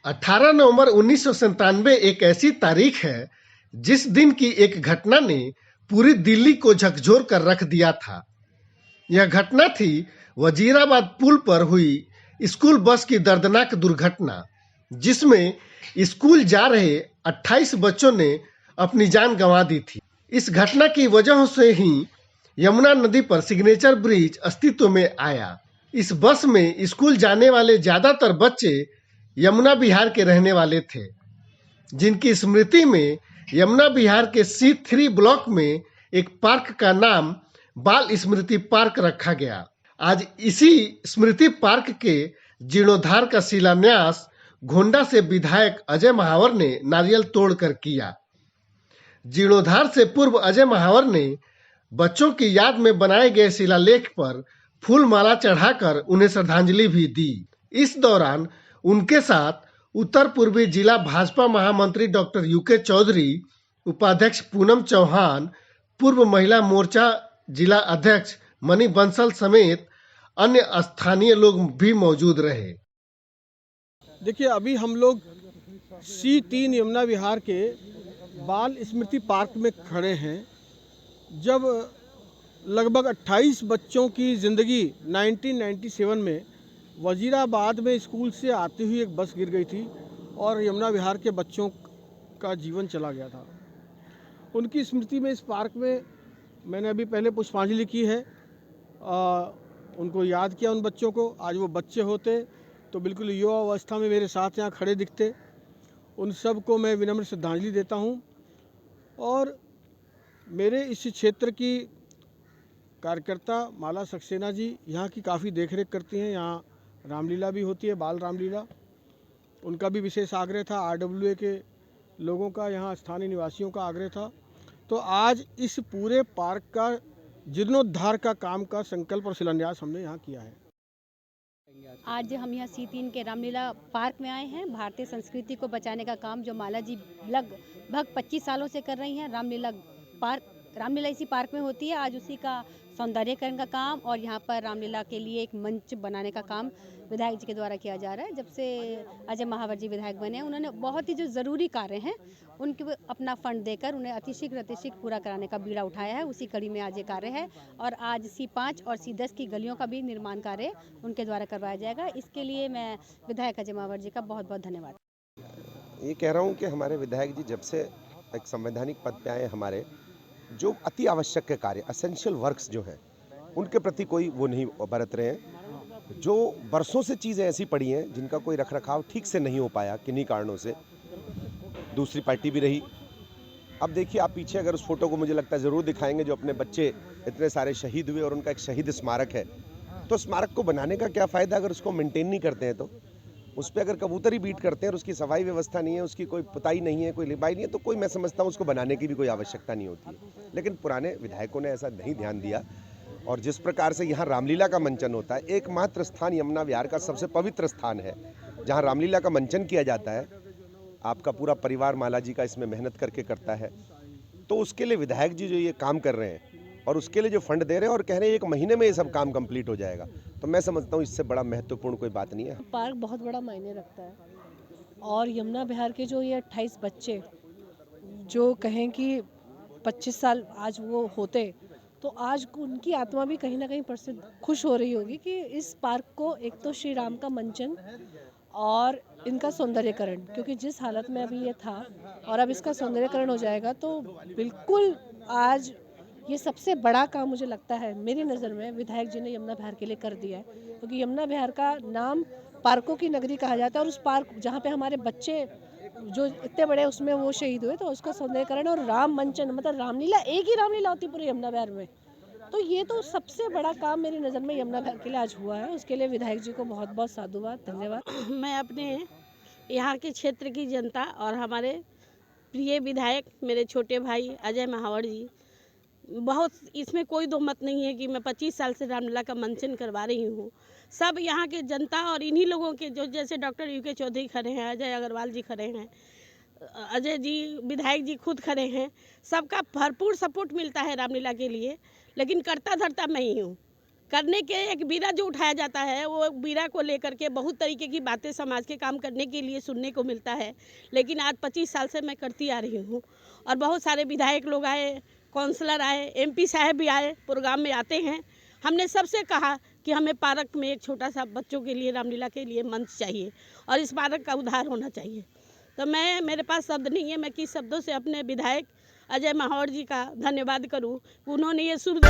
18 नवंबर 1997 एक ऐसी तारीख है जिस दिन की एक घटना ने पूरी दिल्ली को झकझोर कर रख दिया था। यह घटना थी वजीराबाद पुल पर हुई स्कूल बस की दर्दनाक दुर्घटना, जिसमें स्कूल जा रहे 28 बच्चों ने अपनी जान गंवा दी थी। इस घटना की वजह से ही यमुना नदी पर सिग्नेचर ब्रिज अस्तित्व में आया। इस बस में स्कूल जाने वाले ज्यादातर बच्चे यमुना विहार के रहने वाले थे, जिनकी स्मृति में यमुना विहार के C3 ब्लॉक में एक पार्क का नाम बाल स्मृति पार्क रखा गया। आज इसी स्मृति पार्क के जीर्णोद्धार का शिलान्यास गोंडा से विधायक अजय महावर ने नारियल तोड़कर किया। जीर्णोद्धार से पूर्व अजय महावर ने बच्चों की याद में बनाए गए शिलालेख पर फूल माला चढ़ाकर उन्हें श्रद्धांजलि भी दी। इस दौरान उनके साथ उत्तर पूर्वी जिला भाजपा महामंत्री डॉक्टर यूके चौधरी, उपाध्यक्ष पूनम चौहान, पूर्व महिला मोर्चा जिला अध्यक्ष मणि बंसल समेत अन्य स्थानीय लोग भी मौजूद रहे। देखिए, अभी हम लोग C3 यमुना विहार के बाल स्मृति पार्क में खड़े हैं। जब लगभग 28 बच्चों की ज़िंदगी 1997 में वजीराबाद में स्कूल से आती हुई एक बस गिर गई थी और यमुना विहार के बच्चों का जीवन चला गया था। उनकी स्मृति में इस पार्क में मैंने अभी पहले पुष्पांजलि की है, उनको याद किया उन बच्चों को। आज वो बच्चे होते तो बिल्कुल युवा अवस्था में मेरे साथ यहाँ खड़े दिखते। उन सब को मैं विनम्र श्रद्धांजलि देता हूँ। और मेरे इस क्षेत्र की कार्यकर्ता माला सक्सेना जी यहाँ की काफ़ी देखरेख करती हैं। यहाँ रामलीला भी होती है, बाल रामलीला। उनका भी विशेष आग्रह था, RWA के लोगों का, यहाँ स्थानीय निवासियों का आग्रह था। तो आज इस पूरे पार्क का जीर्णोद्धार का काम का संकल्प और शिलान्यास हमने यहाँ किया है। आज हम यहाँ C3 के रामलीला पार्क में आए हैं। भारतीय संस्कृति को बचाने का काम जो माला जी लगभग 25 सालों से कर रही हैं। रामलीला इसी पार्क में होती है। आज उसी का सौंदर्यीकरण का काम और यहाँ पर रामलीला के लिए एक मंच बनाने का काम विधायक जी के द्वारा किया जा रहा है। जब से अजय महावर जी विधायक बने, उन्होंने बहुत ही जो ज़रूरी कार्य हैं उनके अपना फंड देकर उन्हें अतिशीघ्र पूरा कराने का बीड़ा उठाया है। उसी कड़ी में आज ये कार्य है और आज C5 और C10 की गलियों का भी निर्माण कार्य उनके द्वारा करवाया जाएगा। इसके लिए मैं विधायक अजय महावर जी का बहुत बहुत धन्यवाद। ये कह रहा हूँ कि हमारे विधायक जी जब से एक संवैधानिक पद पे आए, हमारे जो अति आवश्यक कार्य, एसेंशियल वर्क्स जो हैं, उनके प्रति कोई वो नहीं बरत रहे हैं। जो बरसों से चीज़ें ऐसी पड़ी हैं जिनका कोई रखरखाव ठीक से नहीं हो पाया किन्हीं कारणों से, दूसरी पार्टी भी रही। अब देखिए, आप पीछे अगर उस फोटो को मुझे लगता है ज़रूर दिखाएंगे, जो अपने बच्चे इतने सारे शहीद हुए और उनका एक शहीद स्मारक है। तो स्मारक को बनाने का क्या फ़ायदा अगर उसको मेंटेन नहीं करते हैं। तो उस पर अगर कबूतर ही बीट करते हैं और उसकी सफाई व्यवस्था नहीं है, उसकी कोई पुताई नहीं है, कोई लिपाई नहीं है, तो कोई, मैं समझता हूँ, उसको बनाने की भी कोई आवश्यकता नहीं होती है। लेकिन पुराने विधायकों ने ऐसा नहीं ध्यान दिया। और जिस प्रकार से यहाँ रामलीला का मंचन होता है, एकमात्र स्थान यमुना विहार का सबसे पवित्र स्थान है जहाँ रामलीला का मंचन किया जाता है। आपका पूरा परिवार माला जी का इसमें मेहनत करके करता है। तो उसके लिए विधायक जी जो ये काम कर रहे हैं और उसके लिए जो फंड दे रहे हैं और कह रहे हैं 1 महीने में ये सब काम कंप्लीट हो जाएगा, तो मैं समझता हूँ इससे बड़ा महत्वपूर्ण कोई बात नहीं है। पार्क बहुत बड़ा मायने रखता है और यमुना विहार के जो ये 28 बच्चे जो कहें कि 25 साल आज वो होते, तो आज उनकी आत्मा भी कहीं ना कहीं प्रसिद्ध खुश हो रही होगी कि इस पार्क को एक तो श्री राम का मंचन और इनका सौंदर्यीकरण, क्योंकि जिस हालत में अभी ये था और अब इसका सौंदर्यीकरण हो जाएगा, तो बिल्कुल आज ये सबसे बड़ा काम मुझे लगता है मेरी नज़र में विधायक जी ने यमुना विहार के लिए कर दिया है। क्योंकि यमुना विहार का नाम पार्कों की नगरी कहा जाता है और उस पार्क जहाँ पे हमारे बच्चे जो इतने बड़े उसमें वो शहीद हुए, तो उसका सौंदर्यीकरण और राम मंचन, मतलब रामलीला, एक ही रामलीला होती पूरे यमुना विहार में। तो ये तो सबसे बड़ा काम मेरी नज़र में यमुना विहार के लिए आज हुआ है। उसके लिए विधायक जी को बहुत बहुत साधुवाद, धन्यवाद। मैं अपने यहाँ के क्षेत्र की जनता और हमारे प्रिय विधायक मेरे छोटे भाई अजय महावर जी, बहुत इसमें कोई दो मत नहीं है कि मैं 25 साल से रामलीला का मंचन करवा रही हूँ। सब यहाँ के जनता और इन्हीं लोगों के, जो जैसे डॉक्टर यूके चौधरी खड़े हैं, अजय अग्रवाल जी खड़े हैं, अजय जी विधायक जी खुद खड़े हैं, सबका भरपूर सपोर्ट मिलता है रामलीला के लिए। लेकिन करता धरता मैं ही हूँ। करने के एक बीड़ा जो उठाया जाता है, वो बीड़ा को लेकर के बहुत तरीके की बातें समाज के काम करने के लिए सुनने को मिलता है। लेकिन आज 25 साल से मैं करती आ रही हूँ और बहुत सारे विधायक लोग आए, काउंसलर आए, MP साहब भी आए, प्रोग्राम में आते हैं। हमने सबसे कहा कि हमें पार्क में एक छोटा सा बच्चों के लिए, रामलीला के लिए मंच चाहिए और इस पार्क का उद्धार होना चाहिए। तो मेरे पास शब्द नहीं है, मैं किस शब्दों से अपने विधायक अजय महावर जी का धन्यवाद करूं। उन्होंने ये शुरू